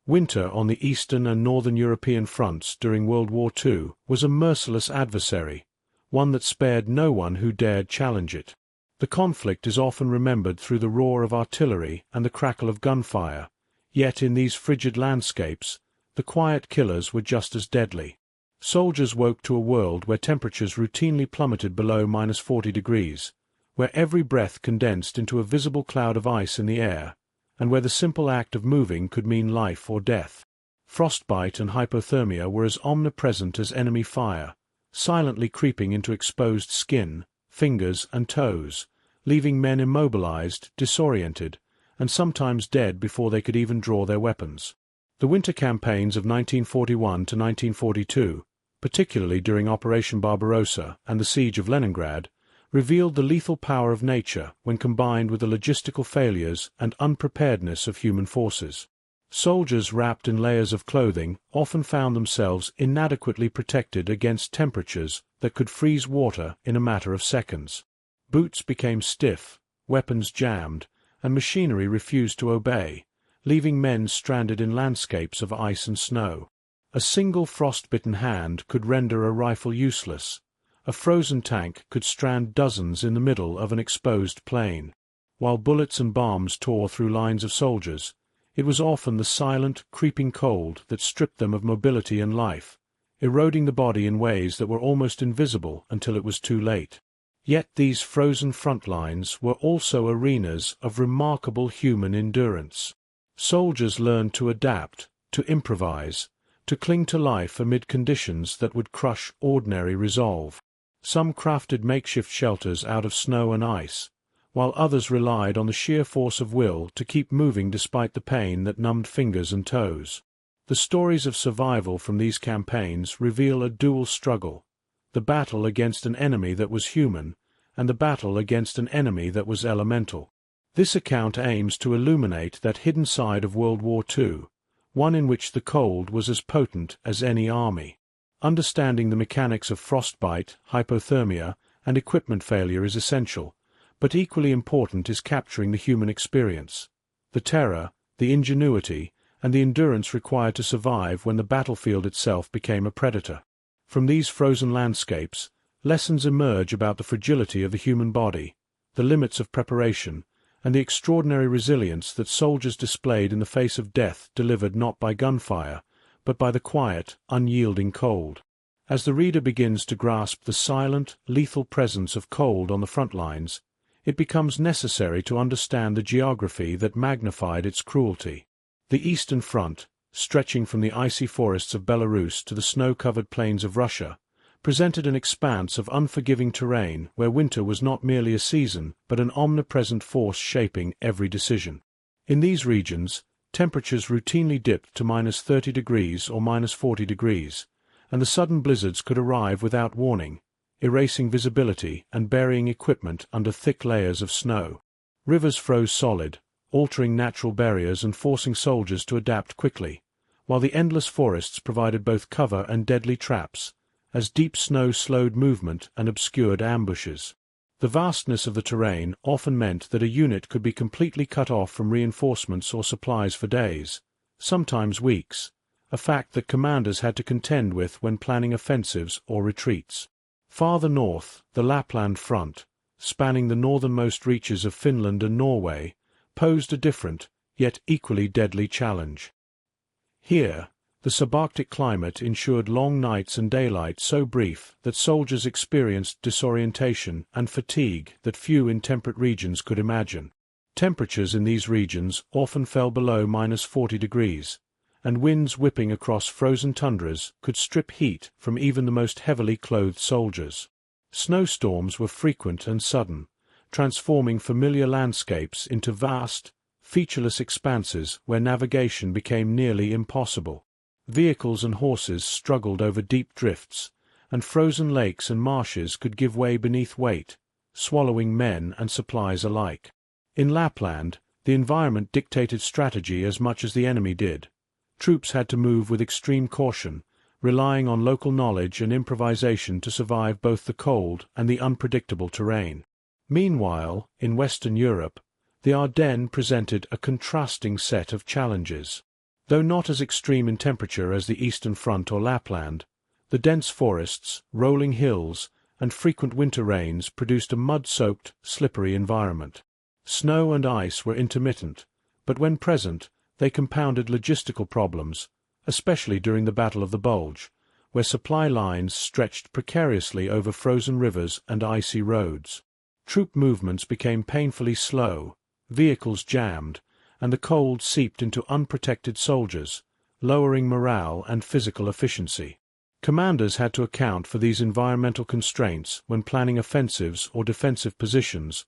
Winter on the Eastern and Northern European fronts during World War II was a merciless adversary, one that spared no one who dared challenge it. The conflict is often remembered through the roar of artillery and the crackle of gunfire, yet in these frigid landscapes, the quiet killers were just as deadly. Soldiers woke to a world where temperatures routinely plummeted below -40 degrees, where every breath condensed into a visible cloud of ice in the air, and where the simple act of moving could mean life or death. Frostbite and hypothermia were as omnipresent as enemy fire, silently creeping into exposed skin, fingers and toes, leaving men immobilized, disoriented, and sometimes dead before they could even draw their weapons. The winter campaigns of 1941 to 1942, particularly during Operation Barbarossa and the siege of Leningrad, revealed the lethal power of nature when combined with the logistical failures and unpreparedness of human forces. Soldiers wrapped in layers of clothing often found themselves inadequately protected against temperatures that could freeze water in a matter of seconds. Boots became stiff, weapons jammed, and machinery refused to obey, leaving men stranded in landscapes of ice and snow. A single frostbitten hand could render a rifle useless. A frozen tank could strand dozens in the middle of an exposed plain. While bullets and bombs tore through lines of soldiers, it was often the silent, creeping cold that stripped them of mobility and life, eroding the body in ways that were almost invisible until it was too late. Yet these frozen front lines were also arenas of remarkable human endurance. Soldiers learned to adapt, to improvise, to cling to life amid conditions that would crush ordinary resolve. Some crafted makeshift shelters out of snow and ice, while others relied on the sheer force of will to keep moving despite the pain that numbed fingers and toes. The stories of survival from these campaigns reveal a dual struggle: the battle against an enemy that was human, and the battle against an enemy that was elemental. This account aims to illuminate that hidden side of World War II, one in which the cold was as potent as any army. Understanding the mechanics of frostbite, hypothermia, and equipment failure is essential, but equally important is capturing the human experience, the terror, the ingenuity, and the endurance required to survive when the battlefield itself became a predator. From these frozen landscapes, lessons emerge about the fragility of the human body, the limits of preparation, and the extraordinary resilience that soldiers displayed in the face of death delivered not by gunfire, but by the quiet, unyielding cold. As the reader begins to grasp the silent, lethal presence of cold on the front lines, it becomes necessary to understand the geography that magnified its cruelty. The Eastern Front, stretching from the icy forests of Belarus to the snow-covered plains of Russia, presented an expanse of unforgiving terrain where winter was not merely a season but an omnipresent force shaping every decision. In these regions, temperatures routinely dipped to -30 degrees or -40 degrees, and the sudden blizzards could arrive without warning, erasing visibility and burying equipment under thick layers of snow. Rivers froze solid, altering natural barriers and forcing soldiers to adapt quickly, while the endless forests provided both cover and deadly traps, as deep snow slowed movement and obscured ambushes. The vastness of the terrain often meant that a unit could be completely cut off from reinforcements or supplies for days, sometimes weeks, a fact that commanders had to contend with when planning offensives or retreats. Farther north, the Lapland front, spanning the northernmost reaches of Finland and Norway, posed a different, yet equally deadly challenge. Here, the subarctic climate ensured long nights and daylight so brief that soldiers experienced disorientation and fatigue that few in temperate regions could imagine. Temperatures in these regions often fell below -40 degrees, and winds whipping across frozen tundras could strip heat from even the most heavily clothed soldiers. Snowstorms were frequent and sudden, transforming familiar landscapes into vast, featureless expanses where navigation became nearly impossible. Vehicles and horses struggled over deep drifts, and frozen lakes and marshes could give way beneath weight, swallowing men and supplies alike. In Lapland, the environment dictated strategy as much as the enemy did. Troops had to move with extreme caution, relying on local knowledge and improvisation to survive both the cold and the unpredictable terrain. Meanwhile, in Western Europe, the Ardennes presented a contrasting set of challenges. Though not as extreme in temperature as the Eastern Front or Lapland, the dense forests, rolling hills, and frequent winter rains produced a mud-soaked, slippery environment. Snow and ice were intermittent, but when present, they compounded logistical problems, especially during the Battle of the Bulge, where supply lines stretched precariously over frozen rivers and icy roads. Troop movements became painfully slow, vehicles jammed, and the cold seeped into unprotected soldiers, lowering morale and physical efficiency. Commanders had to account for these environmental constraints when planning offensives or defensive positions,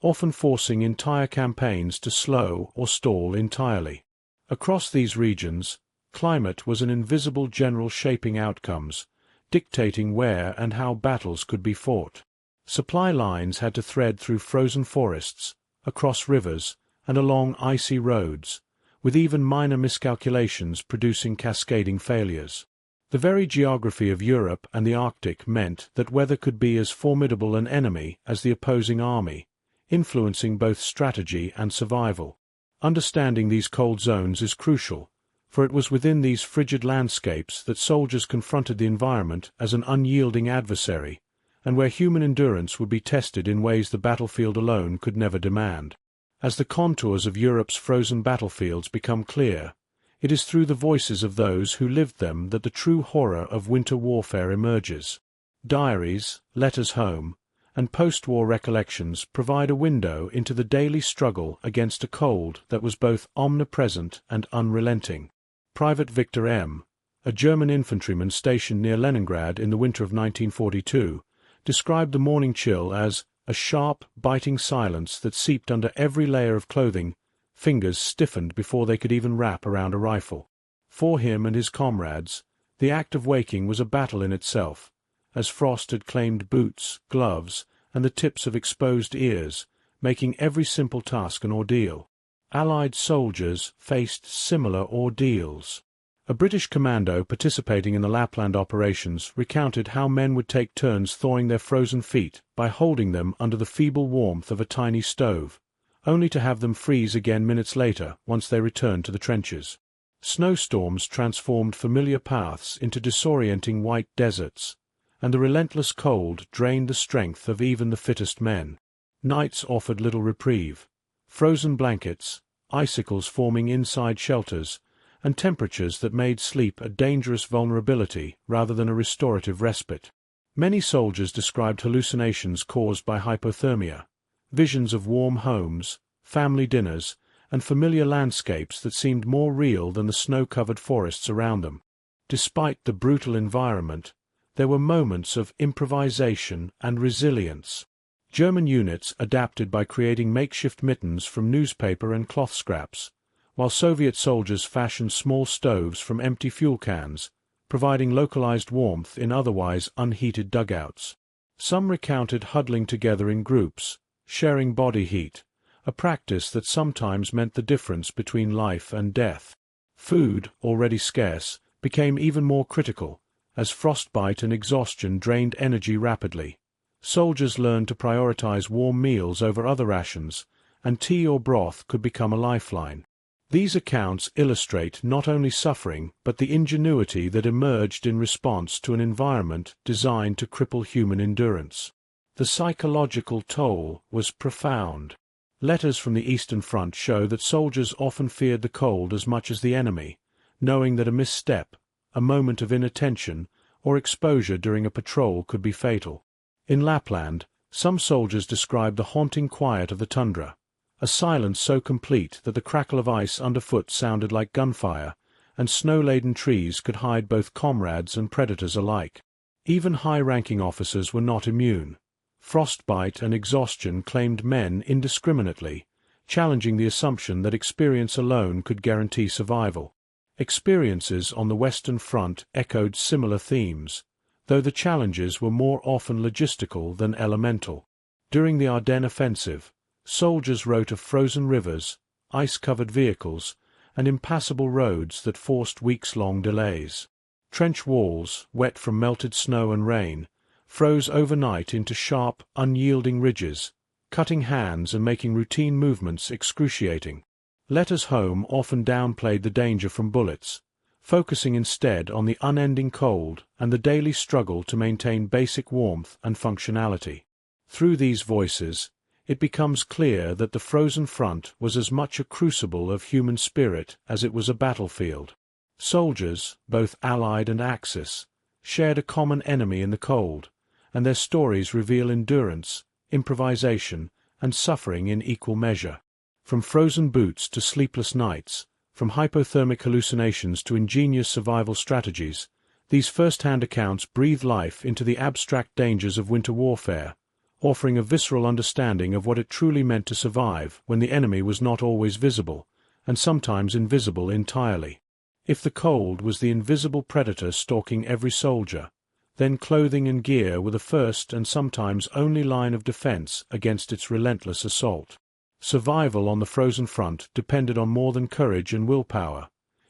often forcing entire campaigns to slow or stall entirely. Across these regions, climate was an invisible general shaping outcomes, dictating where and how battles could be fought. Supply lines had to thread through frozen forests, across rivers, and along icy roads, with even minor miscalculations producing cascading failures. The very geography of Europe and the Arctic meant that weather could be as formidable an enemy as the opposing army, influencing both strategy and survival. Understanding these cold zones is crucial, for it was within these frigid landscapes that soldiers confronted the environment as an unyielding adversary, and where human endurance would be tested in ways the battlefield alone could never demand. As the contours of Europe's frozen battlefields become clear, it is through the voices of those who lived them that the true horror of winter warfare emerges. Diaries, letters home, and post-war recollections provide a window into the daily struggle against a cold that was both omnipresent and unrelenting. Private Victor M., a German infantryman stationed near Leningrad in the winter of 1942, described the morning chill as a sharp, biting silence that seeped under every layer of clothing, fingers stiffened before they could even wrap around a rifle. For him and his comrades, the act of waking was a battle in itself, as frost had claimed boots, gloves, and the tips of exposed ears, making every simple task an ordeal. Allied soldiers faced similar ordeals. A British commando participating in the Lapland operations recounted how men would take turns thawing their frozen feet by holding them under the feeble warmth of a tiny stove, only to have them freeze again minutes later once they returned to the trenches. Snowstorms transformed familiar paths into disorienting white deserts, and the relentless cold drained the strength of even the fittest men. Nights offered little reprieve. Frozen blankets, icicles forming inside shelters, and temperatures that made sleep a dangerous vulnerability rather than a restorative respite. Many soldiers described hallucinations caused by hypothermia, visions of warm homes, family dinners, and familiar landscapes that seemed more real than the snow-covered forests around them. Despite the brutal environment, there were moments of improvisation and resilience. German units adapted by creating makeshift mittens from newspaper and cloth scraps, while Soviet soldiers fashioned small stoves from empty fuel cans, providing localized warmth in otherwise unheated dugouts. Some recounted huddling together in groups, sharing body heat, a practice that sometimes meant the difference between life and death. Food, already scarce, became even more critical, as frostbite and exhaustion drained energy rapidly. Soldiers learned to prioritize warm meals over other rations, and tea or broth could become a lifeline. These accounts illustrate not only suffering but the ingenuity that emerged in response to an environment designed to cripple human endurance. The psychological toll was profound. Letters from the Eastern Front show that soldiers often feared the cold as much as the enemy, knowing that a misstep, a moment of inattention, or exposure during a patrol could be fatal. In Lapland, some soldiers described the haunting quiet of the tundra, a silence so complete that the crackle of ice underfoot sounded like gunfire, and snow-laden trees could hide both comrades and predators alike. Even high-ranking officers were not immune. Frostbite and exhaustion claimed men indiscriminately, challenging the assumption that experience alone could guarantee survival. Experiences on the Western Front echoed similar themes, though the challenges were more often logistical than elemental. During the Ardennes offensive, soldiers wrote of frozen rivers, ice-covered vehicles, and impassable roads that forced weeks-long delays. Trench walls, wet from melted snow and rain, froze overnight into sharp, unyielding ridges, cutting hands and making routine movements excruciating. Letters home often downplayed the danger from bullets, focusing instead on the unending cold and the daily struggle to maintain basic warmth and functionality. Through these voices, it becomes clear that the frozen front was as much a crucible of human spirit as it was a battlefield. Soldiers, both Allied and Axis, shared a common enemy in the cold, and their stories reveal endurance, improvisation, and suffering in equal measure. From frozen boots to sleepless nights, from hypothermic hallucinations to ingenious survival strategies, these first-hand accounts breathe life into the abstract dangers of winter warfare, offering a visceral understanding of what it truly meant to survive when the enemy was not always visible, and sometimes invisible entirely. If the cold was the invisible predator stalking every soldier, then clothing and gear were the first and sometimes only line of defense against its relentless assault. Survival on the frozen front depended on more than courage and willpower.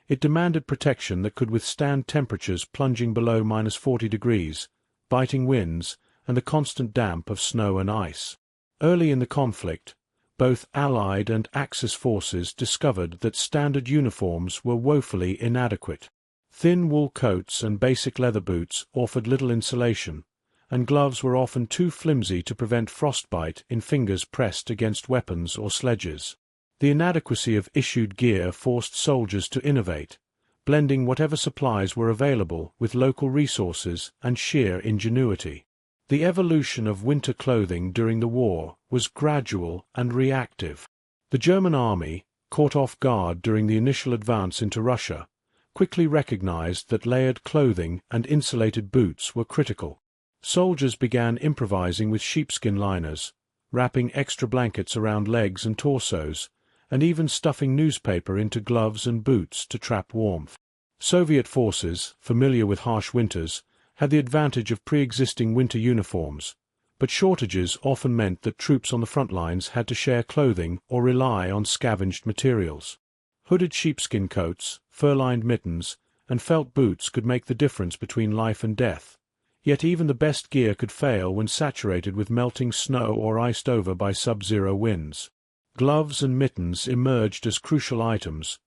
It demanded protection that could withstand temperatures plunging below -40 degrees, biting winds, and the constant damp of snow and ice. Early in the conflict, both Allied and Axis forces discovered that standard uniforms were woefully inadequate. Thin wool coats and basic leather boots offered little insulation, and gloves were often too flimsy to prevent frostbite in fingers pressed against weapons or sledges. The inadequacy of issued gear forced soldiers to innovate, blending whatever supplies were available with local resources and sheer ingenuity. The evolution of winter clothing during the war was gradual and reactive. The German army, caught off guard during the initial advance into Russia, quickly recognized that layered clothing and insulated boots were critical. Soldiers began improvising with sheepskin liners, wrapping extra blankets around legs and torsos, and even stuffing newspaper into gloves and boots to trap warmth. Soviet forces, familiar with harsh winters, had the advantage of pre-existing winter uniforms, but shortages often meant that troops on the front lines had to share clothing or rely on scavenged materials. Hooded sheepskin coats, fur-lined mittens, and felt boots could make the difference between life and death, yet even the best gear could fail when saturated with melting snow or iced over by sub-zero winds. Gloves and mittens emerged as crucial items,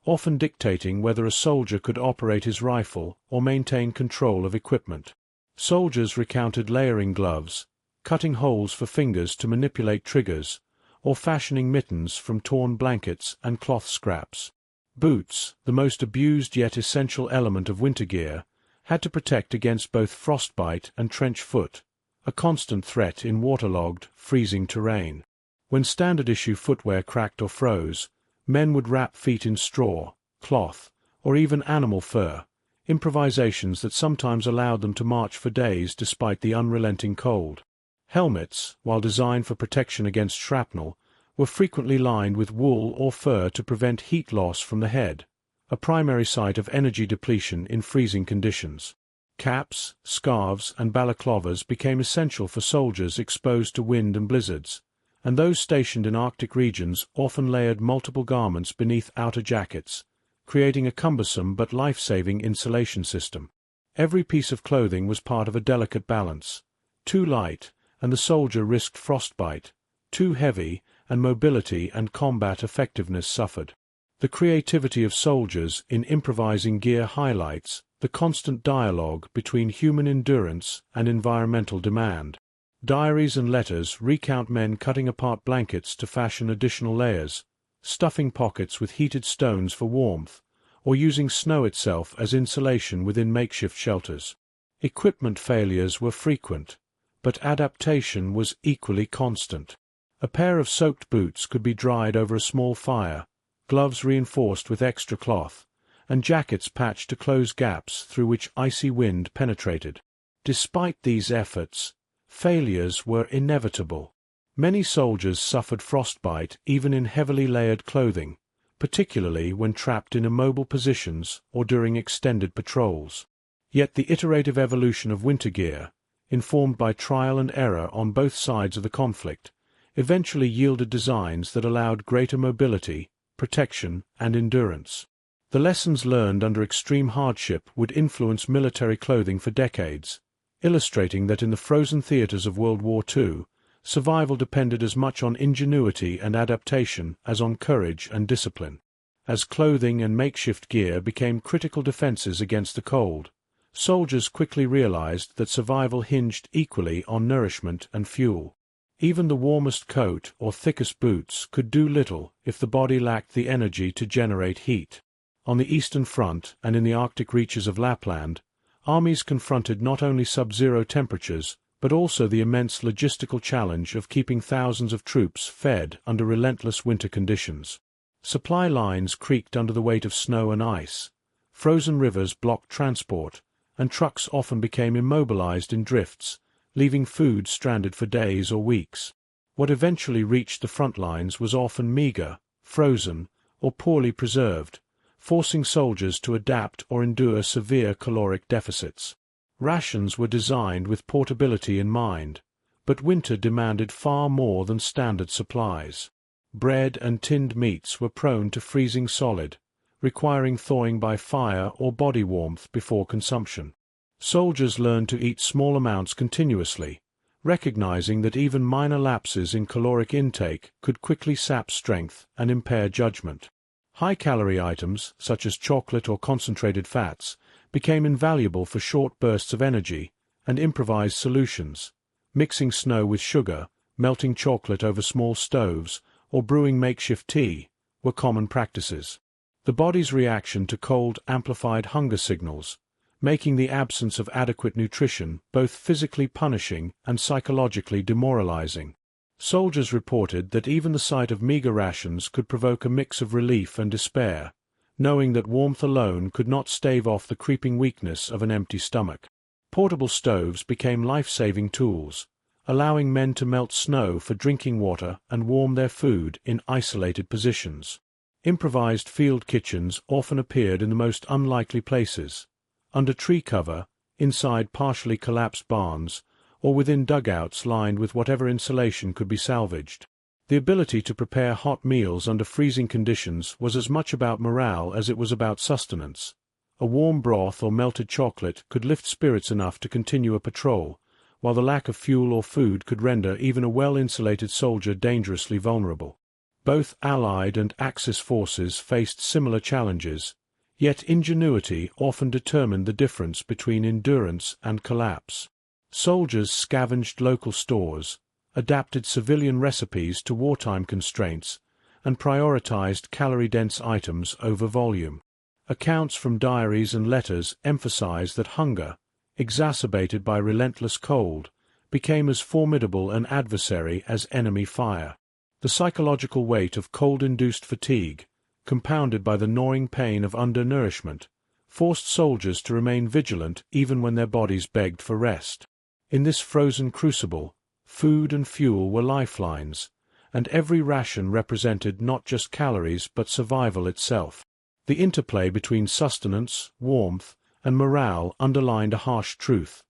often dictating whether a soldier could operate his rifle or maintain control of equipment. Soldiers recounted layering gloves, cutting holes for fingers to manipulate triggers, or fashioning mittens from torn blankets and cloth scraps. Boots, the most abused yet essential element of winter gear, had to protect against both frostbite and trench foot, a constant threat in waterlogged, freezing terrain. When standard-issue footwear cracked or froze, men would wrap feet in straw, cloth, or even animal fur, improvisations that sometimes allowed them to march for days despite the unrelenting cold. Helmets, while designed for protection against shrapnel, were frequently lined with wool or fur to prevent heat loss from the head, a primary site of energy depletion in freezing conditions. Caps, scarves, and balaclavas became essential for soldiers exposed to wind and blizzards, and those stationed in Arctic regions often layered multiple garments beneath outer jackets, creating a cumbersome but life-saving insulation system. Every piece of clothing was part of a delicate balance. Too light, and the soldier risked frostbite; too heavy, and mobility and combat effectiveness suffered. The creativity of soldiers in improvising gear highlights the constant dialogue between human endurance and environmental demand. Diaries and letters recount men cutting apart blankets to fashion additional layers, stuffing pockets with heated stones for warmth, or using snow itself as insulation within makeshift shelters. Equipment failures were frequent, but adaptation was equally constant. A pair of soaked boots could be dried over a small fire, gloves reinforced with extra cloth, and jackets patched to close gaps through which icy wind penetrated. Despite these efforts, failures were inevitable. Many soldiers suffered frostbite even in heavily layered clothing, particularly when trapped in immobile positions or during extended patrols. Yet the iterative evolution of winter gear, informed by trial and error on both sides of the conflict, eventually yielded designs that allowed greater mobility, protection, and endurance. The lessons learned under extreme hardship would influence military clothing for decades, illustrating that in the frozen theaters of World War II, survival depended as much on ingenuity and adaptation as on courage and discipline. As clothing and makeshift gear became critical defenses against the cold, soldiers quickly realized that survival hinged equally on nourishment and fuel. Even the warmest coat or thickest boots could do little if the body lacked the energy to generate heat. On the Eastern Front and in the Arctic reaches of Lapland, armies confronted not only sub-zero temperatures, but also the immense logistical challenge of keeping thousands of troops fed under relentless winter conditions. Supply lines creaked under the weight of snow and ice, frozen rivers blocked transport, and trucks often became immobilized in drifts, leaving food stranded for days or weeks. What eventually reached the front lines was often meager, frozen, or poorly preserved, forcing soldiers to adapt or endure severe caloric deficits. Rations were designed with portability in mind, but winter demanded far more than standard supplies. Bread and tinned meats were prone to freezing solid, requiring thawing by fire or body warmth before consumption. Soldiers learned to eat small amounts continuously, recognizing that even minor lapses in caloric intake could quickly sap strength and impair judgment. High-calorie items, such as chocolate or concentrated fats, became invaluable for short bursts of energy, and improvised solutions, mixing snow with sugar, melting chocolate over small stoves, or brewing makeshift tea, were common practices. The body's reaction to cold amplified hunger signals, making the absence of adequate nutrition both physically punishing and psychologically demoralizing. Soldiers reported that even the sight of meager rations could provoke a mix of relief and despair, knowing that warmth alone could not stave off the creeping weakness of an empty stomach. Portable stoves became life-saving tools, allowing men to melt snow for drinking water and warm their food in isolated positions. Improvised field kitchens often appeared in the most unlikely places, under tree cover, inside partially collapsed barns, or within dugouts lined with whatever insulation could be salvaged. The ability to prepare hot meals under freezing conditions was as much about morale as it was about sustenance. A warm broth or melted chocolate could lift spirits enough to continue a patrol, while the lack of fuel or food could render even a well-insulated soldier dangerously vulnerable. Both Allied and Axis forces faced similar challenges, yet ingenuity often determined the difference between endurance and collapse. Soldiers scavenged local stores, adapted civilian recipes to wartime constraints, and prioritized calorie-dense items over volume. Accounts from diaries and letters emphasize that hunger, exacerbated by relentless cold, became as formidable an adversary as enemy fire. The psychological weight of cold-induced fatigue, compounded by the gnawing pain of undernourishment, forced soldiers to remain vigilant even when their bodies begged for rest. In this frozen crucible, food and fuel were lifelines, and every ration represented not just calories but survival itself. The interplay between sustenance, warmth, and morale underlined a harsh truth.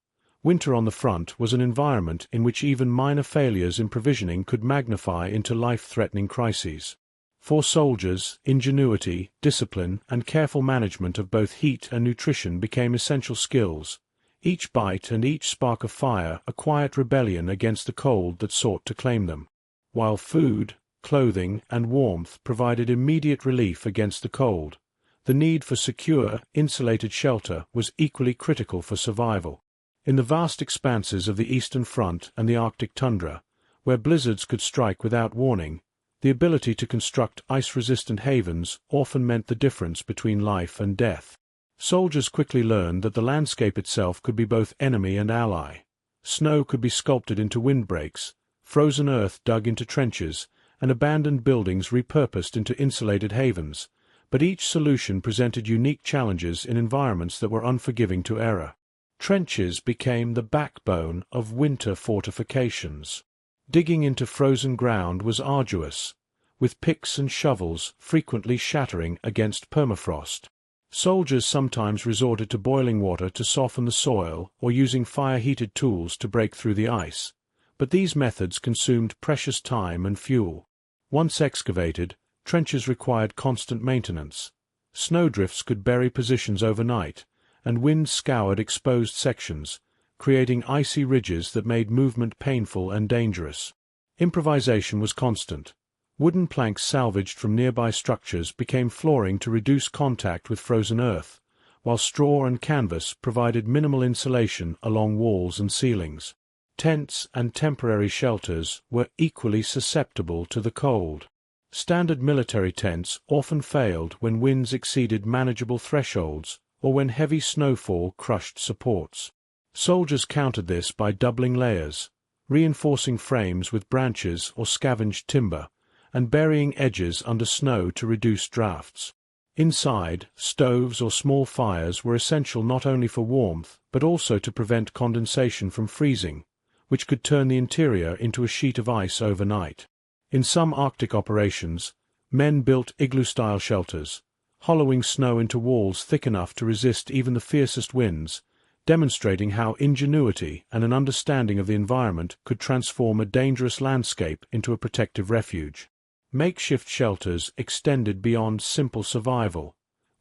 Winter on the front was an environment in which even minor failures in provisioning could magnify into life-threatening crises. For soldiers, ingenuity, discipline, and careful management of both heat and nutrition became essential skills. Each bite and each spark of fire a quiet rebellion against the cold that sought to claim them. While food, clothing, and warmth provided immediate relief against the cold, the need for secure, insulated shelter was equally critical for survival. In the vast expanses of the Eastern Front and the Arctic tundra, where blizzards could strike without warning, the ability to construct ice-resistant havens often meant the difference between life and death. Soldiers quickly learned that the landscape itself could be both enemy and ally. Snow could be sculpted into windbreaks, frozen earth dug into trenches, and abandoned buildings repurposed into insulated havens, but each solution presented unique challenges in environments that were unforgiving to error. Trenches became the backbone of winter fortifications. Digging into frozen ground was arduous, with picks and shovels frequently shattering against permafrost. Soldiers sometimes resorted to boiling water to soften the soil or using fire-heated tools to break through the ice, but these methods consumed precious time and fuel. Once excavated, trenches required constant maintenance. Snowdrifts could bury positions overnight, and wind scoured exposed sections, creating icy ridges that made movement painful and dangerous. Improvisation was constant. Wooden planks salvaged from nearby structures became flooring to reduce contact with frozen earth, while straw and canvas provided minimal insulation along walls and ceilings. Tents and temporary shelters were equally susceptible to the cold. Standard military tents often failed when winds exceeded manageable thresholds or when heavy snowfall crushed supports. Soldiers countered this by doubling layers, reinforcing frames with branches or scavenged timber, and burying edges under snow to reduce drafts. Inside, stoves or small fires were essential not only for warmth but also to prevent condensation from freezing, which could turn the interior into a sheet of ice overnight. In some Arctic operations, men built igloo-style shelters, hollowing snow into walls thick enough to resist even the fiercest winds, demonstrating how ingenuity and an understanding of the environment could transform a dangerous landscape into a protective refuge. Makeshift shelters extended beyond simple survival.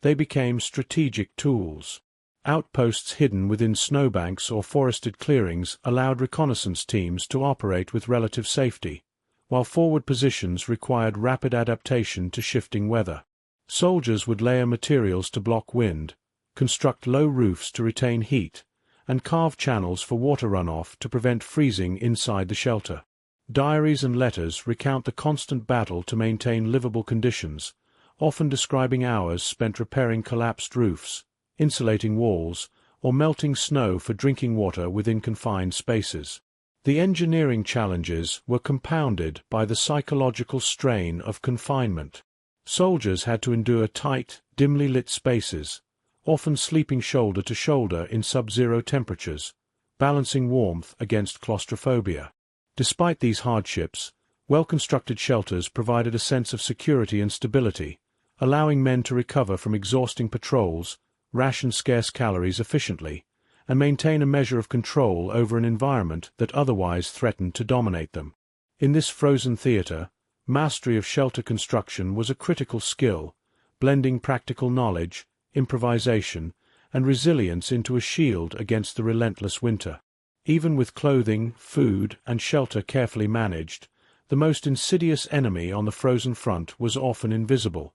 They became strategic tools. Outposts hidden within snowbanks or forested clearings allowed reconnaissance teams to operate with relative safety, while forward positions required rapid adaptation to shifting weather. Soldiers would layer materials to block wind, construct low roofs to retain heat, and carve channels for water runoff to prevent freezing inside the shelter. Diaries and letters recount the constant battle to maintain livable conditions, often describing hours spent repairing collapsed roofs, insulating walls, or melting snow for drinking water within confined spaces. The engineering challenges were compounded by the psychological strain of confinement. Soldiers had to endure tight, dimly lit spaces, often sleeping shoulder to shoulder in sub-zero temperatures, balancing warmth against claustrophobia. Despite these hardships, well-constructed shelters provided a sense of security and stability, allowing men to recover from exhausting patrols, ration scarce calories efficiently, and maintain a measure of control over an environment that otherwise threatened to dominate them. In this frozen theater, mastery of shelter construction was a critical skill, blending practical knowledge, improvisation, and resilience into a shield against the relentless winter. Even with clothing, food, and shelter carefully managed, the most insidious enemy on the frozen front was often invisible,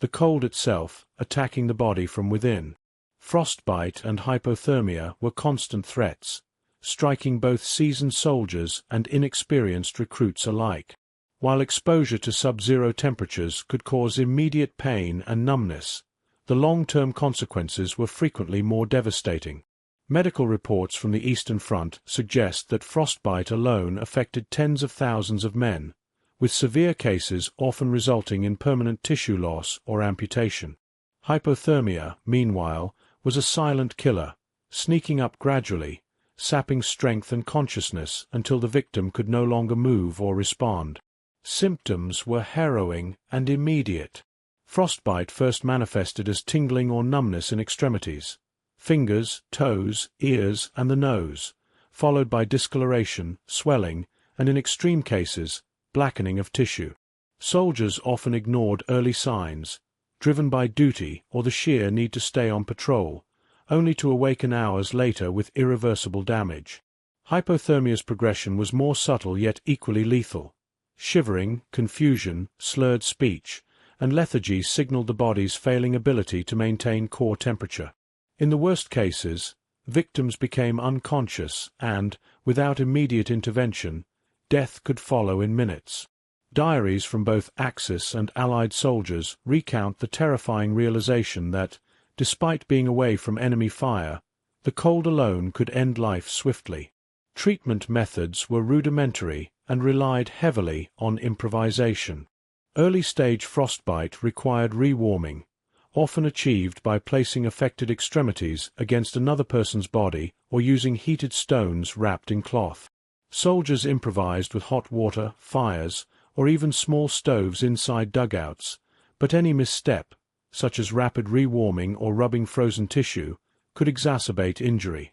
the cold itself attacking the body from within. Frostbite and hypothermia were constant threats, striking both seasoned soldiers and inexperienced recruits alike. While exposure to sub-zero temperatures could cause immediate pain and numbness, the long-term consequences were frequently more devastating. Medical reports from the Eastern Front suggest that frostbite alone affected tens of thousands of men, with severe cases often resulting in permanent tissue loss or amputation. Hypothermia, meanwhile, was a silent killer, sneaking up gradually, sapping strength and consciousness until the victim could no longer move or respond. Symptoms were harrowing and immediate. Frostbite first manifested as tingling or numbness in extremities, fingers, toes, ears, and the nose, followed by discoloration, swelling, and in extreme cases, blackening of tissue. Soldiers often ignored early signs, driven by duty or the sheer need to stay on patrol, only to awaken hours later with irreversible damage. Hypothermia's progression was more subtle yet equally lethal. Shivering, confusion, slurred speech, and lethargy signaled the body's failing ability to maintain core temperature. In the worst cases, victims became unconscious and, without immediate intervention, death could follow in minutes. Diaries from both Axis and Allied soldiers recount the terrifying realization that, despite being away from enemy fire, the cold alone could end life swiftly. Treatment methods were rudimentary and relied heavily on improvisation. Early-stage frostbite required rewarming, often achieved by placing affected extremities against another person's body or using heated stones wrapped in cloth. Soldiers improvised with hot water, fires, or even small stoves inside dugouts, but any misstep, such as rapid rewarming or rubbing frozen tissue, could exacerbate injury.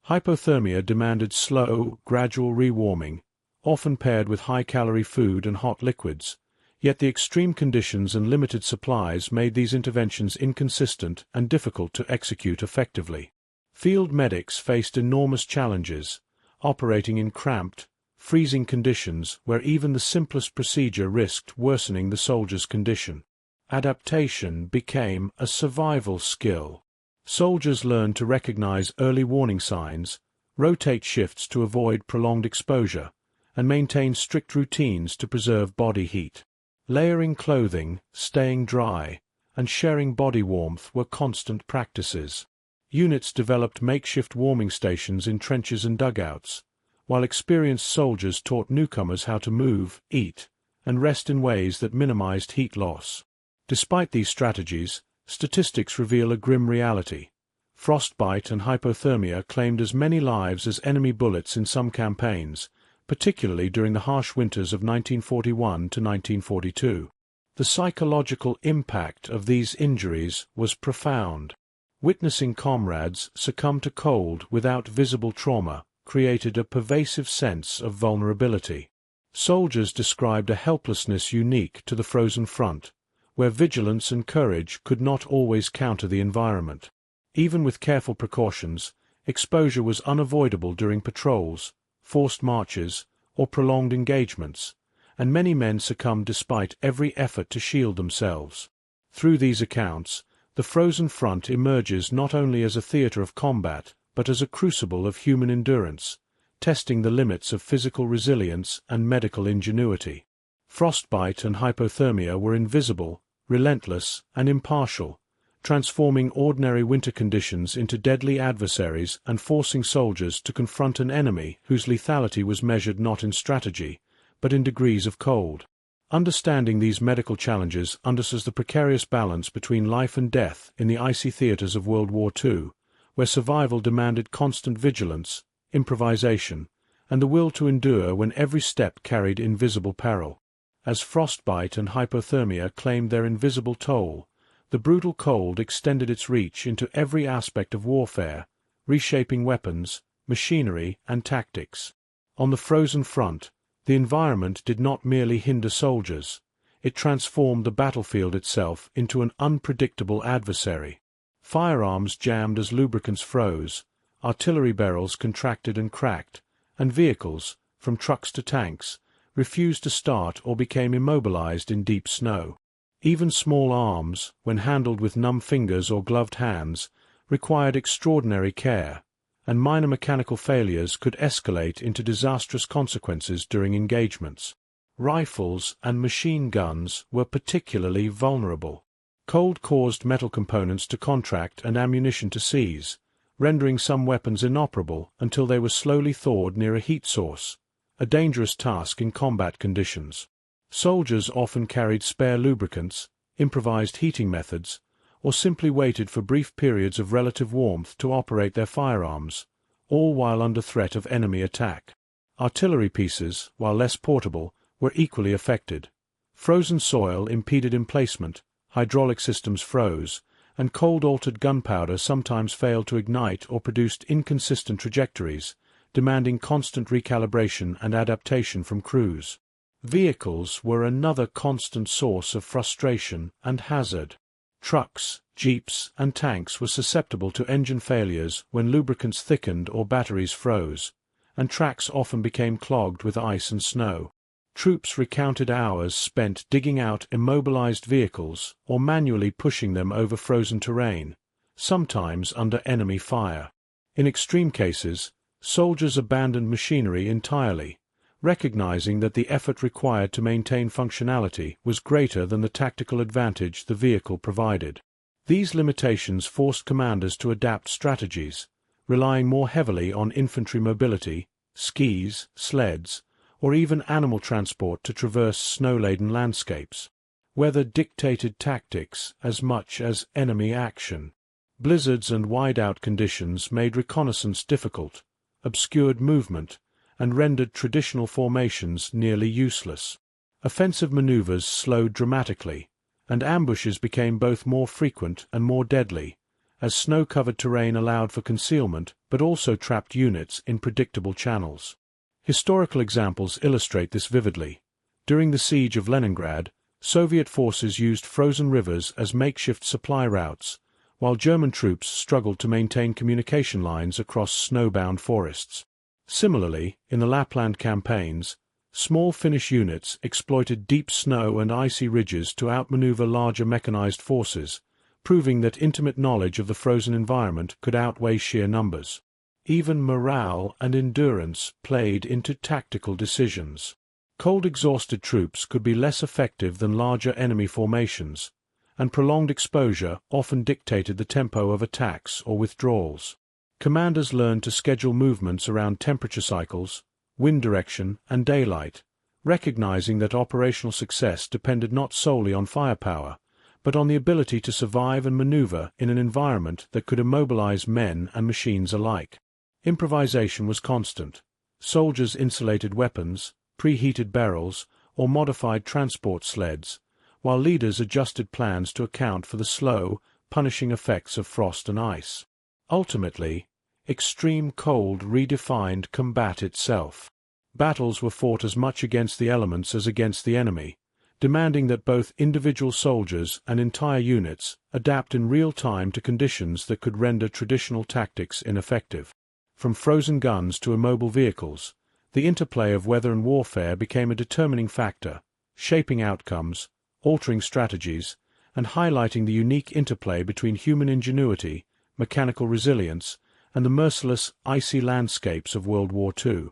Hypothermia demanded slow, gradual rewarming, often paired with high-calorie food and hot liquids, yet the extreme conditions and limited supplies made these interventions inconsistent and difficult to execute effectively. Field medics faced enormous challenges, operating in cramped, freezing conditions where even the simplest procedure risked worsening the soldier's condition. Adaptation became a survival skill. Soldiers learned to recognize early warning signs, rotate shifts to avoid prolonged exposure, and maintain strict routines to preserve body heat. Layering clothing, staying dry, and sharing body warmth were constant practices. Units developed makeshift warming stations in trenches and dugouts, while experienced soldiers taught newcomers how to move, eat, and rest in ways that minimized heat loss. Despite these strategies, statistics reveal a grim reality. Frostbite and hypothermia claimed as many lives as enemy bullets in some campaigns, particularly during the harsh winters of 1941 to 1942. The psychological impact of these injuries was profound. Witnessing comrades succumb to cold without visible trauma created a pervasive sense of vulnerability. Soldiers described a helplessness unique to the frozen front, where vigilance and courage could not always counter the environment. Even with careful precautions, exposure was unavoidable during patrols, forced marches, or prolonged engagements, and many men succumbed despite every effort to shield themselves. Through these accounts, the frozen front emerges not only as a theater of combat, but as a crucible of human endurance, testing the limits of physical resilience and medical ingenuity. Frostbite and hypothermia were invisible, relentless, and impartial, transforming ordinary winter conditions into deadly adversaries and forcing soldiers to confront an enemy whose lethality was measured not in strategy, but in degrees of cold. Understanding these medical challenges underscores the precarious balance between life and death in the icy theaters of World War II, where survival demanded constant vigilance, improvisation, and the will to endure when every step carried invisible peril. As frostbite and hypothermia claimed their invisible toll, the brutal cold extended its reach into every aspect of warfare, reshaping weapons, machinery, and tactics. On the frozen front, the environment did not merely hinder soldiers, it transformed the battlefield itself into an unpredictable adversary. Firearms jammed as lubricants froze, artillery barrels contracted and cracked, and vehicles, from trucks to tanks, refused to start or became immobilized in deep snow. Even small arms, when handled with numb fingers or gloved hands, required extraordinary care, and minor mechanical failures could escalate into disastrous consequences during engagements. Rifles and machine guns were particularly vulnerable. Cold caused metal components to contract and ammunition to seize, rendering some weapons inoperable until they were slowly thawed near a heat source, a dangerous task in combat conditions. Soldiers often carried spare lubricants, improvised heating methods, or simply waited for brief periods of relative warmth to operate their firearms, all while under threat of enemy attack. Artillery pieces, while less portable, were equally affected. Frozen soil impeded emplacement, hydraulic systems froze, and cold-altered gunpowder sometimes failed to ignite or produced inconsistent trajectories, demanding constant recalibration and adaptation from crews. Vehicles were another constant source of frustration and hazard. Trucks, jeeps, and tanks were susceptible to engine failures when lubricants thickened or batteries froze, and tracks often became clogged with ice and snow. Troops recounted hours spent digging out immobilized vehicles or manually pushing them over frozen terrain, sometimes under enemy fire. In extreme cases, soldiers abandoned machinery entirely, recognizing that the effort required to maintain functionality was greater than the tactical advantage the vehicle provided. These limitations forced commanders to adapt strategies, relying more heavily on infantry mobility, skis, sleds, or even animal transport to traverse snow-laden landscapes. Weather dictated tactics as much as enemy action. Blizzards and whiteout conditions made reconnaissance difficult, obscured movement, and rendered traditional formations nearly useless. Offensive maneuvers slowed dramatically, and ambushes became both more frequent and more deadly, as snow-covered terrain allowed for concealment but also trapped units in predictable channels. Historical examples illustrate this vividly. During the siege of Leningrad, Soviet forces used frozen rivers as makeshift supply routes, while German troops struggled to maintain communication lines across snowbound forests. Similarly, in the Lapland campaigns, small Finnish units exploited deep snow and icy ridges to outmaneuver larger mechanized forces, proving that intimate knowledge of the frozen environment could outweigh sheer numbers. Even morale and endurance played into tactical decisions. Cold, exhausted troops could be less effective than larger enemy formations, and prolonged exposure often dictated the tempo of attacks or withdrawals. Commanders learned to schedule movements around temperature cycles, wind direction, and daylight, recognizing that operational success depended not solely on firepower, but on the ability to survive and maneuver in an environment that could immobilize men and machines alike. Improvisation was constant. Soldiers insulated weapons, preheated barrels, or modified transport sleds, while leaders adjusted plans to account for the slow, punishing effects of frost and ice. Ultimately, extreme cold redefined combat itself. Battles were fought as much against the elements as against the enemy, demanding that both individual soldiers and entire units adapt in real time to conditions that could render traditional tactics ineffective. From frozen guns to immobile vehicles, the interplay of weather and warfare became a determining factor, shaping outcomes, altering strategies, and highlighting the unique interplay between human ingenuity, mechanical resilience, and the merciless, icy landscapes of World War II.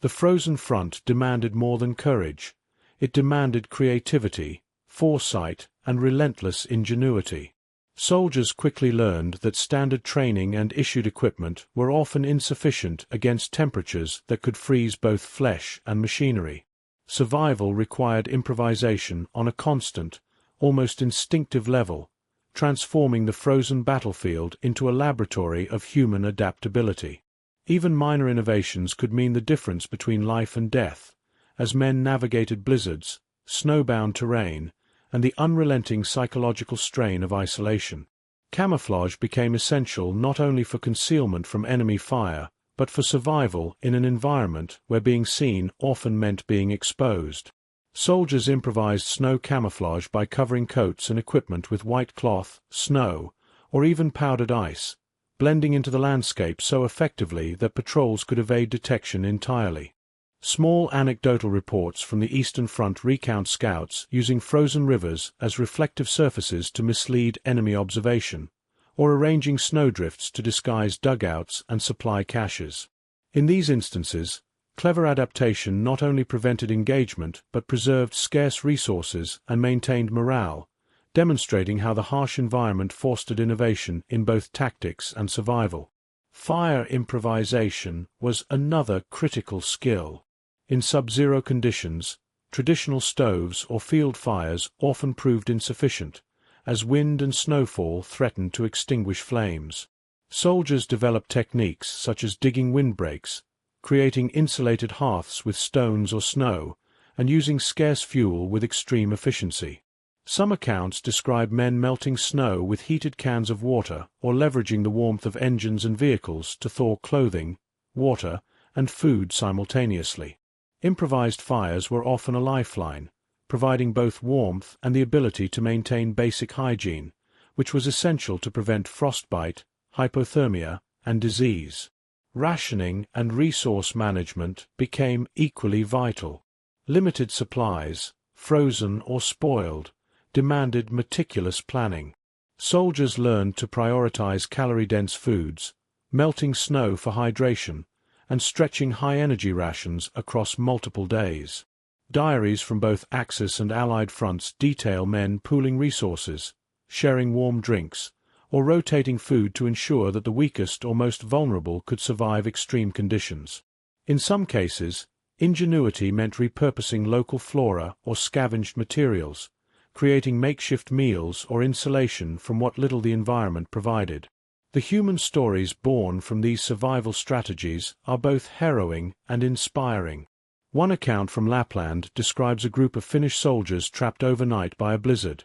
The frozen front demanded more than courage. It demanded creativity, foresight, and relentless ingenuity. Soldiers quickly learned that standard training and issued equipment were often insufficient against temperatures that could freeze both flesh and machinery. Survival required improvisation on a constant, almost instinctive level, transforming the frozen battlefield into a laboratory of human adaptability. Even minor innovations could mean the difference between life and death, as men navigated blizzards, snowbound terrain, and the unrelenting psychological strain of isolation. Camouflage became essential not only for concealment from enemy fire, but for survival in an environment where being seen often meant being exposed. Soldiers improvised snow camouflage by covering coats and equipment with white cloth, snow, or even powdered ice, blending into the landscape so effectively that patrols could evade detection entirely. Small anecdotal reports from the Eastern Front recount scouts using frozen rivers as reflective surfaces to mislead enemy observation, or arranging snowdrifts to disguise dugouts and supply caches. In these instances, clever adaptation not only prevented engagement but preserved scarce resources and maintained morale, demonstrating how the harsh environment fostered innovation in both tactics and survival. Fire improvisation was another critical skill. In sub-zero conditions, traditional stoves or field fires often proved insufficient, as wind and snowfall threatened to extinguish flames. Soldiers developed techniques such as digging windbreaks, creating insulated hearths with stones or snow, and using scarce fuel with extreme efficiency. Some accounts describe men melting snow with heated cans of water or leveraging the warmth of engines and vehicles to thaw clothing, water, and food simultaneously. Improvised fires were often a lifeline, providing both warmth and the ability to maintain basic hygiene, which was essential to prevent frostbite, hypothermia, and disease. Rationing and resource management became equally vital. Limited supplies, frozen or spoiled, demanded meticulous planning. Soldiers learned to prioritize calorie-dense foods, melting snow for hydration, and stretching high-energy rations across multiple days. Diaries from both Axis and Allied fronts detail men pooling resources, sharing warm drinks, or rotating food to ensure that the weakest or most vulnerable could survive extreme conditions. In some cases, ingenuity meant repurposing local flora or scavenged materials, creating makeshift meals or insulation from what little the environment provided. The human stories born from these survival strategies are both harrowing and inspiring. One account from Lapland describes a group of Finnish soldiers trapped overnight by a blizzard.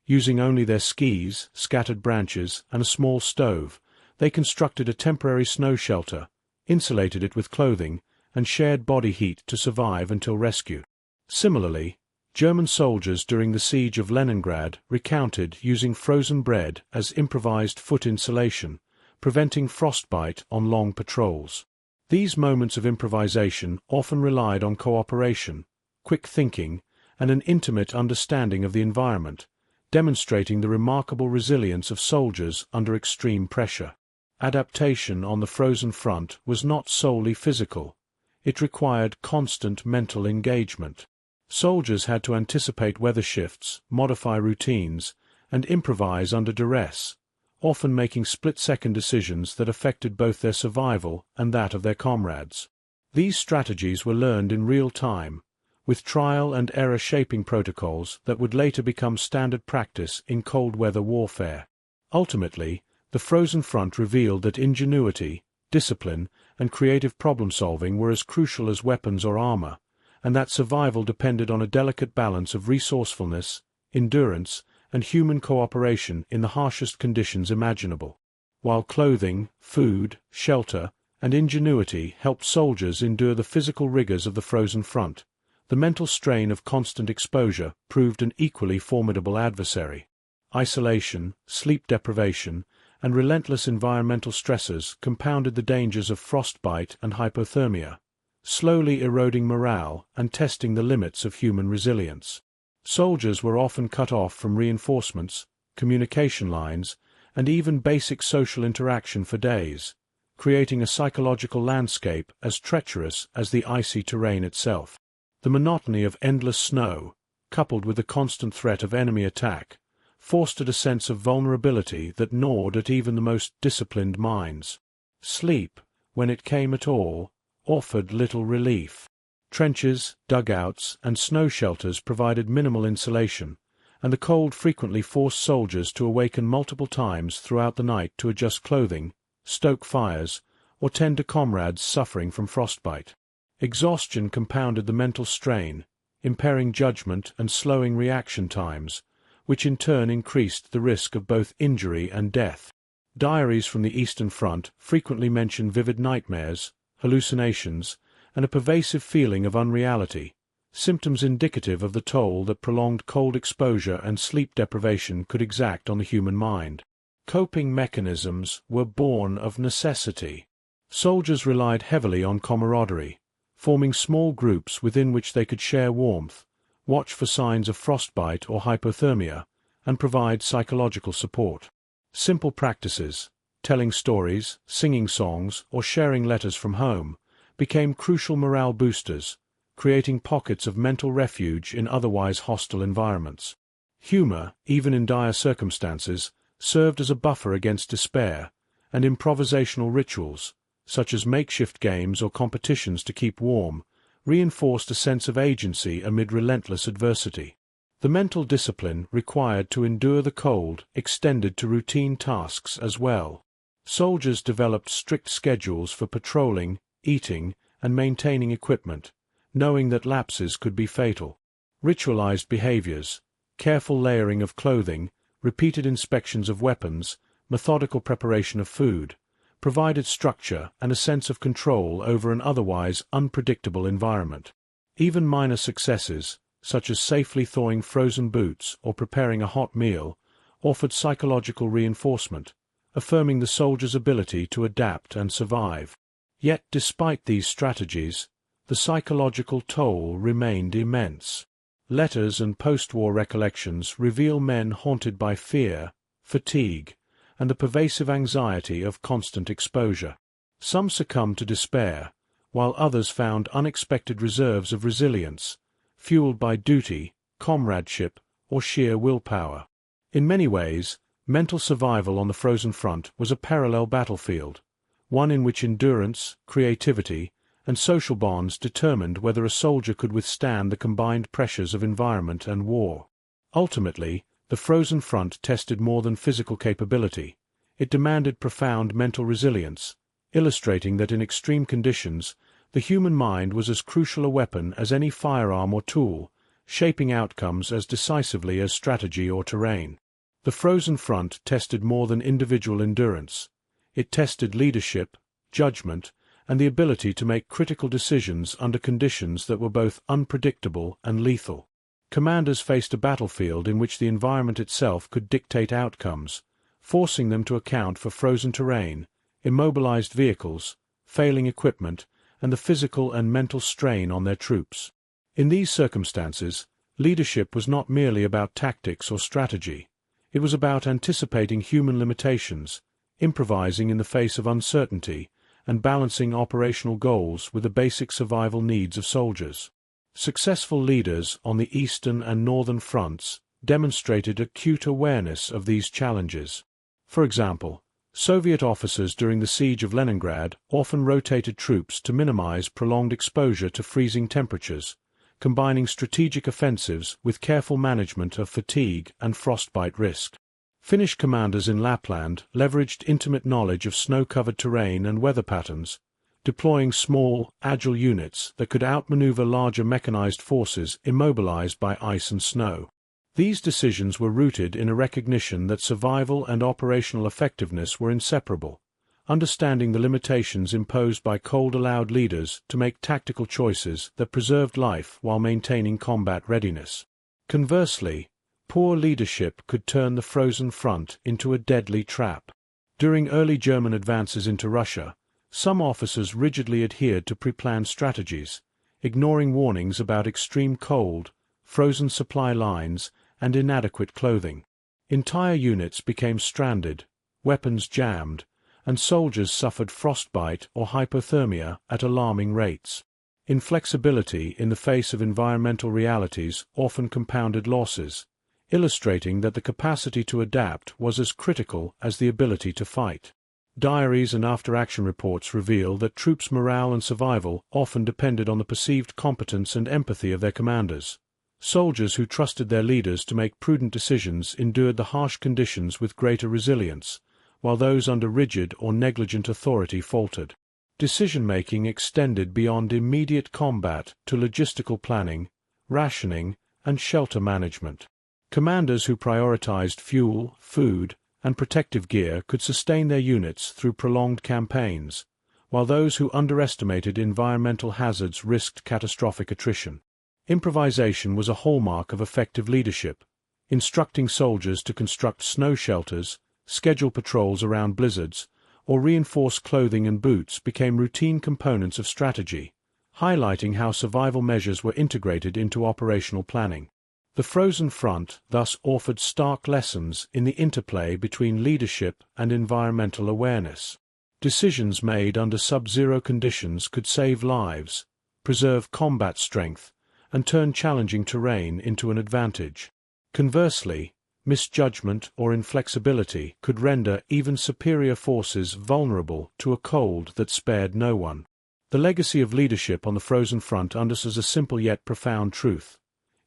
Using only their skis, scattered branches, and a small stove, they constructed a temporary snow shelter, insulated it with clothing, and shared body heat to survive until rescue. Similarly, German soldiers during the siege of Leningrad recounted using frozen bread as improvised foot insulation, preventing frostbite on long patrols. These moments of improvisation often relied on cooperation, quick thinking, and an intimate understanding of the environment, demonstrating the remarkable resilience of soldiers under extreme pressure. Adaptation on the frozen front was not solely physical. It required constant mental engagement. Soldiers had to anticipate weather shifts, modify routines, and improvise under duress, often making split-second decisions that affected both their survival and that of their comrades. These strategies were learned in real time, with trial and error shaping protocols that would later become standard practice in cold weather warfare. Ultimately, the frozen front revealed that ingenuity, discipline, and creative problem-solving were as crucial as weapons or armor, and that survival depended on a delicate balance of resourcefulness, endurance, and human cooperation in the harshest conditions imaginable. While clothing, food, shelter, and ingenuity helped soldiers endure the physical rigors of the frozen front, the mental strain of constant exposure proved an equally formidable adversary. Isolation, sleep deprivation, and relentless environmental stressors compounded the dangers of frostbite and hypothermia, slowly eroding morale and testing the limits of human resilience. Soldiers were often cut off from reinforcements, communication lines, and even basic social interaction for days, creating a psychological landscape as treacherous as the icy terrain itself. The monotony of endless snow, coupled with the constant threat of enemy attack, fostered a sense of vulnerability that gnawed at even the most disciplined minds. Sleep, when it came at all, offered little relief. Trenches, dugouts, and snow shelters provided minimal insulation, and the cold frequently forced soldiers to awaken multiple times throughout the night to adjust clothing, stoke fires, or tend to comrades suffering from frostbite. Exhaustion compounded the mental strain, impairing judgment and slowing reaction times, which in turn increased the risk of both injury and death. Diaries from the Eastern Front frequently mention vivid nightmares, hallucinations, and a pervasive feeling of unreality, symptoms indicative of the toll that prolonged cold exposure and sleep deprivation could exact on the human mind. Coping mechanisms were born of necessity. Soldiers relied heavily on camaraderie, forming small groups within which they could share warmth, watch for signs of frostbite or hypothermia, and provide psychological support. Simple practices, telling stories, singing songs, or sharing letters from home, became crucial morale boosters, creating pockets of mental refuge in otherwise hostile environments. Humor, even in dire circumstances, served as a buffer against despair, and improvisational rituals, such as makeshift games or competitions to keep warm, reinforced a sense of agency amid relentless adversity. The mental discipline required to endure the cold extended to routine tasks as well. Soldiers developed strict schedules for patrolling, eating, and maintaining equipment, knowing that lapses could be fatal. Ritualized behaviors, careful layering of clothing, repeated inspections of weapons, methodical preparation of food, provided structure and a sense of control over an otherwise unpredictable environment. Even minor successes, such as safely thawing frozen boots or preparing a hot meal, offered psychological reinforcement, affirming the soldier's ability to adapt and survive. Yet despite these strategies, the psychological toll remained immense. Letters and post-war recollections reveal men haunted by fear, fatigue, and the pervasive anxiety of constant exposure. Some succumbed to despair, while others found unexpected reserves of resilience, fueled by duty, comradeship, or sheer willpower. In many ways, mental survival on the frozen front was a parallel battlefield, one in which endurance, creativity, and social bonds determined whether a soldier could withstand the combined pressures of environment and war. Ultimately, the frozen front tested more than physical capability. It demanded profound mental resilience, illustrating that in extreme conditions, the human mind was as crucial a weapon as any firearm or tool, shaping outcomes as decisively as strategy or terrain. The frozen front tested more than individual endurance. It tested leadership, judgment, and the ability to make critical decisions under conditions that were both unpredictable and lethal. Commanders faced a battlefield in which the environment itself could dictate outcomes, forcing them to account for frozen terrain, immobilized vehicles, failing equipment, and the physical and mental strain on their troops. In these circumstances, leadership was not merely about tactics or strategy. It was about anticipating human limitations, improvising in the face of uncertainty, and balancing operational goals with the basic survival needs of soldiers. Successful leaders on the eastern and northern fronts demonstrated acute awareness of these challenges. For example, Soviet officers during the siege of Leningrad often rotated troops to minimize prolonged exposure to freezing temperatures, combining strategic offensives with careful management of fatigue and frostbite risk. Finnish commanders in Lapland leveraged intimate knowledge of snow-covered terrain and weather patterns, deploying small, agile units that could outmaneuver larger mechanized forces immobilized by ice and snow. These decisions were rooted in a recognition that survival and operational effectiveness were inseparable. Understanding the limitations imposed by cold allowed leaders to make tactical choices that preserved life while maintaining combat readiness. Conversely, poor leadership could turn the frozen front into a deadly trap. During early German advances into Russia, some officers rigidly adhered to pre-planned strategies, ignoring warnings about extreme cold, frozen supply lines, and inadequate clothing. Entire units became stranded, weapons jammed, and soldiers suffered frostbite or hypothermia at alarming rates. Inflexibility in the face of environmental realities often compounded losses, illustrating that the capacity to adapt was as critical as the ability to fight. Diaries and after-action reports reveal that troops' morale and survival often depended on the perceived competence and empathy of their commanders. Soldiers who trusted their leaders to make prudent decisions endured the harsh conditions with greater resilience, while those under rigid or negligent authority faltered. Decision-making extended beyond immediate combat to logistical planning, rationing, and shelter management. Commanders who prioritized fuel, food, and protective gear could sustain their units through prolonged campaigns, while those who underestimated environmental hazards risked catastrophic attrition. Improvisation was a hallmark of effective leadership. Instructing soldiers to construct snow shelters, schedule patrols around blizzards, or reinforce clothing and boots became routine components of strategy, highlighting how survival measures were integrated into operational planning. The frozen front thus offered stark lessons in the interplay between leadership and environmental awareness. Decisions made under sub-zero conditions could save lives, preserve combat strength, and turn challenging terrain into an advantage. Conversely, misjudgment or inflexibility could render even superior forces vulnerable to a cold that spared no one. The legacy of leadership on the frozen front underscores a simple yet profound truth.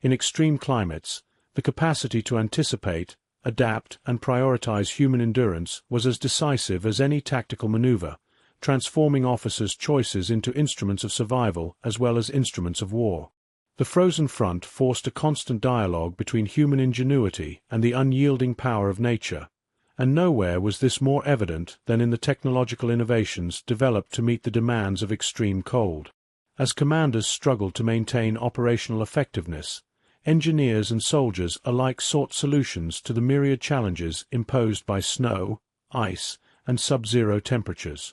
In extreme climates, the capacity to anticipate, adapt, and prioritize human endurance was as decisive as any tactical maneuver, transforming officers' choices into instruments of survival as well as instruments of war. The frozen front forced a constant dialogue between human ingenuity and the unyielding power of nature, and nowhere was this more evident than in the technological innovations developed to meet the demands of extreme cold. As commanders struggled to maintain operational effectiveness, engineers and soldiers alike sought solutions to the myriad challenges imposed by snow, ice, and sub-zero temperatures.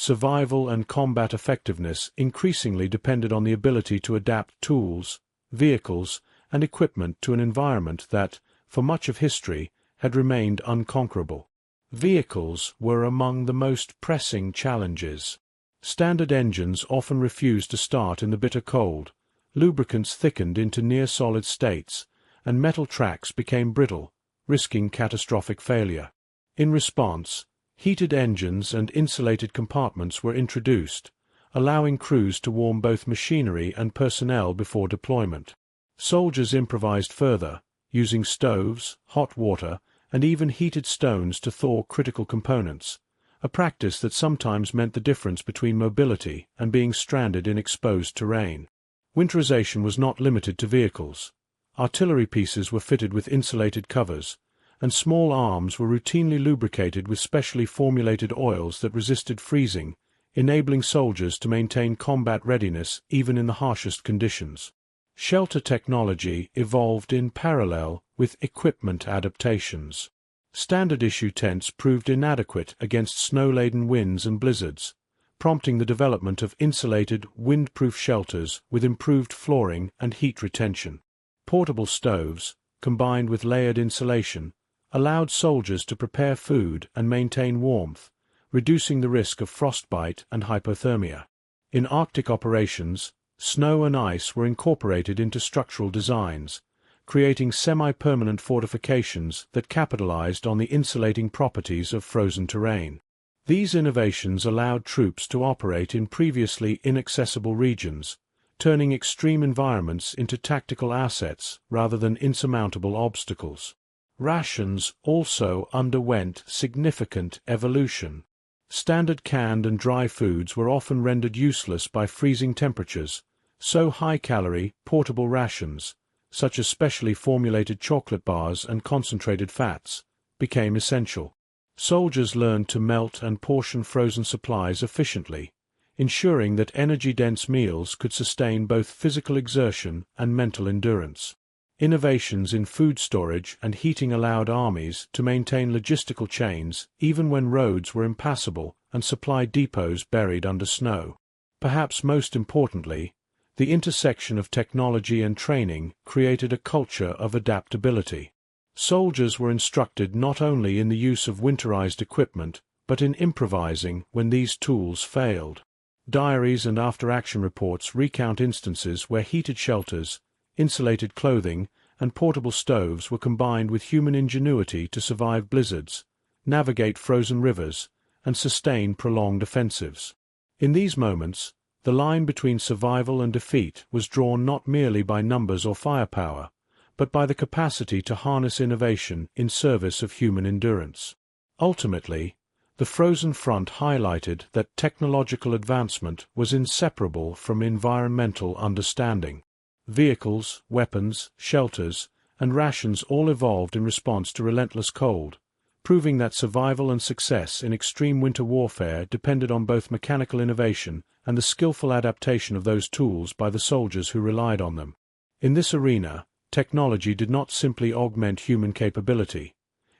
Survival and combat effectiveness increasingly depended on the ability to adapt tools, vehicles, and equipment to an environment that, for much of history, had remained unconquerable. Vehicles were among the most pressing challenges. Standard engines often refused to start in the bitter cold, lubricants thickened into near-solid states, and metal tracks became brittle, risking catastrophic failure. In response, heated engines and insulated compartments were introduced, allowing crews to warm both machinery and personnel before deployment. Soldiers improvised further, using stoves, hot water, and even heated stones to thaw critical components, a practice that sometimes meant the difference between mobility and being stranded in exposed terrain. Winterization was not limited to vehicles. Artillery pieces were fitted with insulated covers, and small arms were routinely lubricated with specially formulated oils that resisted freezing, enabling soldiers to maintain combat readiness even in the harshest conditions. Shelter technology evolved in parallel with equipment adaptations. Standard-issue tents proved inadequate against snow-laden winds and blizzards, prompting the development of insulated, wind-proof shelters with improved flooring and heat retention. Portable stoves, combined with layered insulation, allowed soldiers to prepare food and maintain warmth, reducing the risk of frostbite and hypothermia. In Arctic operations, snow and ice were incorporated into structural designs, creating semi-permanent fortifications that capitalized on the insulating properties of frozen terrain. These innovations allowed troops to operate in previously inaccessible regions, turning extreme environments into tactical assets rather than insurmountable obstacles. Rations also underwent significant evolution. Standard canned and dry foods were often rendered useless by freezing temperatures, so high-calorie, portable rations, such as specially formulated chocolate bars and concentrated fats, became essential. Soldiers learned to melt and portion frozen supplies efficiently, ensuring that energy-dense meals could sustain both physical exertion and mental endurance. Innovations in food storage and heating allowed armies to maintain logistical chains even when roads were impassable and supply depots buried under snow. Perhaps most importantly, the intersection of technology and training created a culture of adaptability. Soldiers were instructed not only in the use of winterized equipment, but in improvising when these tools failed. Diaries and after-action reports recount instances where heated shelters, insulated clothing, and portable stoves were combined with human ingenuity to survive blizzards, navigate frozen rivers, and sustain prolonged offensives. In these moments, the line between survival and defeat was drawn not merely by numbers or firepower, but by the capacity to harness innovation in service of human endurance. Ultimately, the frozen front highlighted that technological advancement was inseparable from environmental understanding. Vehicles, weapons, shelters, and rations all evolved in response to relentless cold, proving that survival and success in extreme winter warfare depended on both mechanical innovation and the skillful adaptation of those tools by the soldiers who relied on them. In this arena, technology did not simply augment human capability.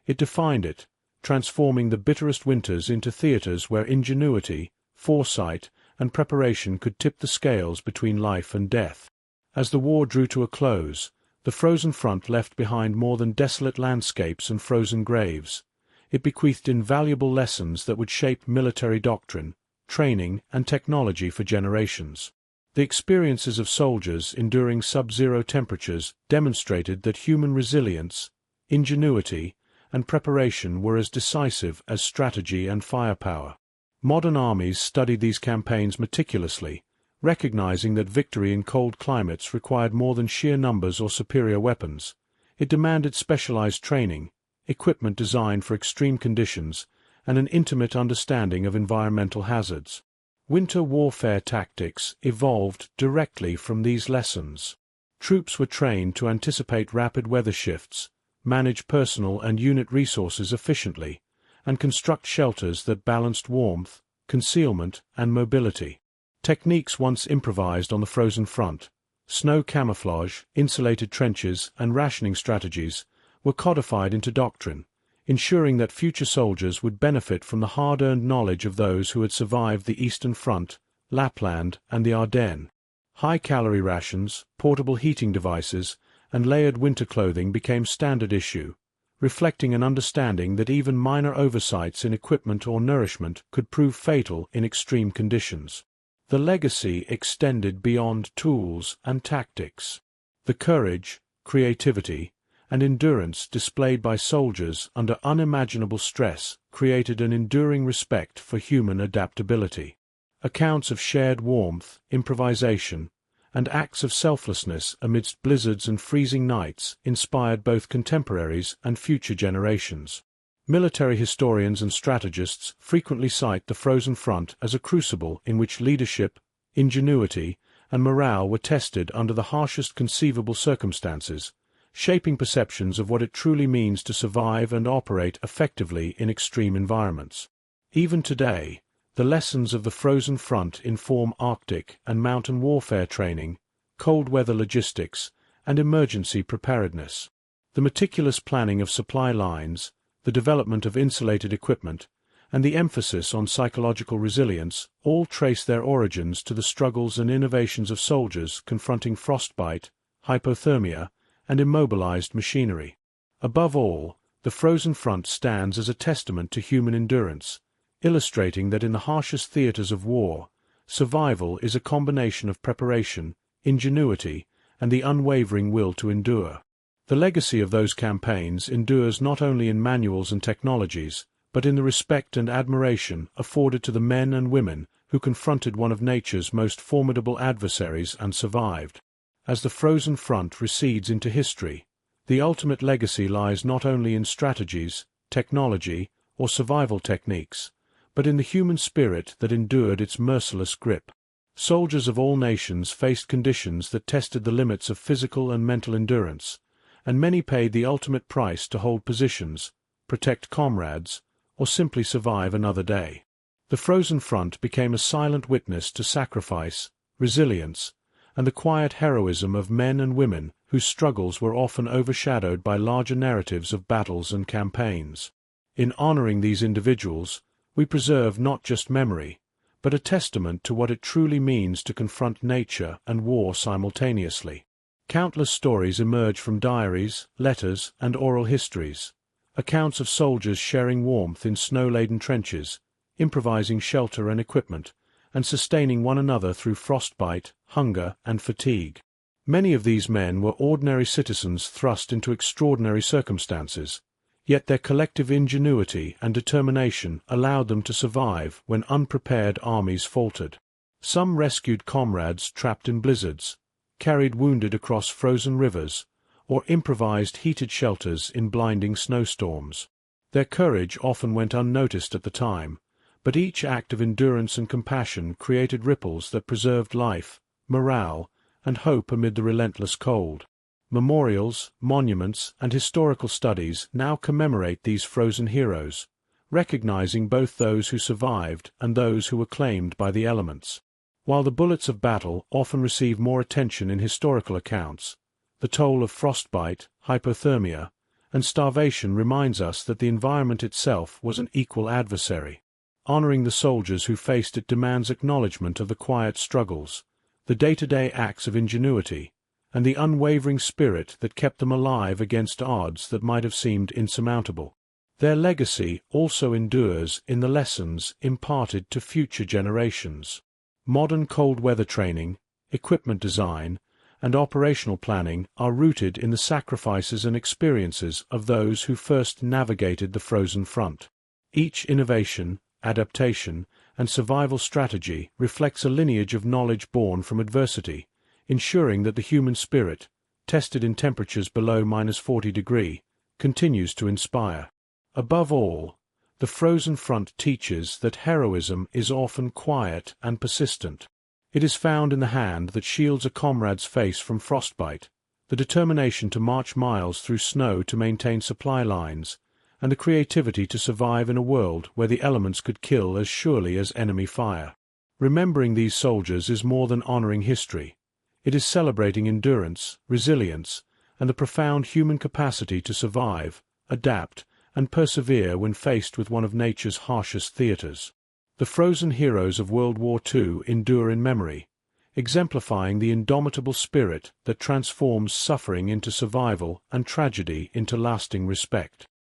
It defined it, transforming the bitterest winters into theaters where ingenuity, foresight, and preparation could tip the scales between life and death. As the war drew to a close, the frozen front left behind more than desolate landscapes and frozen graves. It bequeathed invaluable lessons that would shape military doctrine, training, and technology for generations. The experiences of soldiers enduring sub-zero temperatures demonstrated that human resilience, ingenuity, and preparation were as decisive as strategy and firepower. Modern armies studied these campaigns meticulously, recognizing that victory in cold climates required more than sheer numbers or superior weapons. It demanded specialized training, equipment designed for extreme conditions, and an intimate understanding of environmental hazards. Winter warfare tactics evolved directly from these lessons. Troops were trained to anticipate rapid weather shifts, manage personal and unit resources efficiently, and construct shelters that balanced warmth, concealment, and mobility. Techniques once improvised on the frozen front, snow camouflage, insulated trenches, and rationing strategies, were codified into doctrine, ensuring that future soldiers would benefit from the hard-earned knowledge of those who had survived the Eastern Front, Lapland, and the Ardennes. High-calorie rations, portable heating devices, and layered winter clothing became standard issue, reflecting an understanding that even minor oversights in equipment or nourishment could prove fatal in extreme conditions. The legacy extended beyond tools and tactics. The courage, creativity, and endurance displayed by soldiers under unimaginable stress created an enduring respect for human adaptability. Accounts of shared warmth, improvisation, and acts of selflessness amidst blizzards and freezing nights inspired both contemporaries and future generations. Military historians and strategists frequently cite the frozen front as a crucible in which leadership, ingenuity, and morale were tested under the harshest conceivable circumstances, shaping perceptions of what it truly means to survive and operate effectively in extreme environments. Even today, the lessons of the frozen front inform Arctic and mountain warfare training, cold weather logistics, and emergency preparedness. The meticulous planning of supply lines, the development of insulated equipment, and the emphasis on psychological resilience all trace their origins to the struggles and innovations of soldiers confronting frostbite, hypothermia, and immobilized machinery. Above all, the frozen front stands as a testament to human endurance, illustrating that in the harshest theaters of war, survival is a combination of preparation, ingenuity, and the unwavering will to endure. The legacy of those campaigns endures not only in manuals and technologies, but in the respect and admiration afforded to the men and women who confronted one of nature's most formidable adversaries and survived. As the frozen front recedes into history, the ultimate legacy lies not only in strategies, technology, or survival techniques, but in the human spirit that endured its merciless grip. Soldiers of all nations faced conditions that tested the limits of physical and mental endurance, and many paid the ultimate price to hold positions, protect comrades, or simply survive another day. The frozen front became a silent witness to sacrifice, resilience, and the quiet heroism of men and women whose struggles were often overshadowed by larger narratives of battles and campaigns. In honoring these individuals, we preserve not just memory, but a testament to what it truly means to confront nature and war simultaneously. Countless stories emerge from diaries, letters, and oral histories, accounts of soldiers sharing warmth in snow-laden trenches, improvising shelter and equipment, and sustaining one another through frostbite, hunger, and fatigue. Many of these men were ordinary citizens thrust into extraordinary circumstances, yet their collective ingenuity and determination allowed them to survive when unprepared armies faltered. Some rescued comrades trapped in blizzards, carried wounded across frozen rivers, or improvised heated shelters in blinding snowstorms. Their courage often went unnoticed at the time, but each act of endurance and compassion created ripples that preserved life, morale, and hope amid the relentless cold. Memorials, monuments, and historical studies now commemorate these frozen heroes, recognizing both those who survived and those who were claimed by the elements. While the bullets of battle often receive more attention in historical accounts, the toll of frostbite, hypothermia, and starvation reminds us that the environment itself was an equal adversary. Honoring the soldiers who faced it demands acknowledgement of the quiet struggles, the day-to-day acts of ingenuity, and the unwavering spirit that kept them alive against odds that might have seemed insurmountable. Their legacy also endures in the lessons imparted to future generations. Modern cold weather training, equipment design, and operational planning are rooted in the sacrifices and experiences of those who first navigated the frozen front. Each innovation, adaptation, and survival strategy reflects a lineage of knowledge born from adversity, ensuring that the human spirit, tested in temperatures below -40°, continues to inspire. Above all, the frozen front teaches that heroism is often quiet and persistent. It is found in the hand that shields a comrade's face from frostbite, the determination to march miles through snow to maintain supply lines, and the creativity to survive in a world where the elements could kill as surely as enemy fire. Remembering these soldiers is more than honoring history. It is celebrating endurance, resilience, and the profound human capacity to survive, adapt, and persevere when faced with one of nature's harshest theaters. The frozen heroes of World War II endure in memory, exemplifying the indomitable spirit that transforms suffering into survival and tragedy into lasting respect.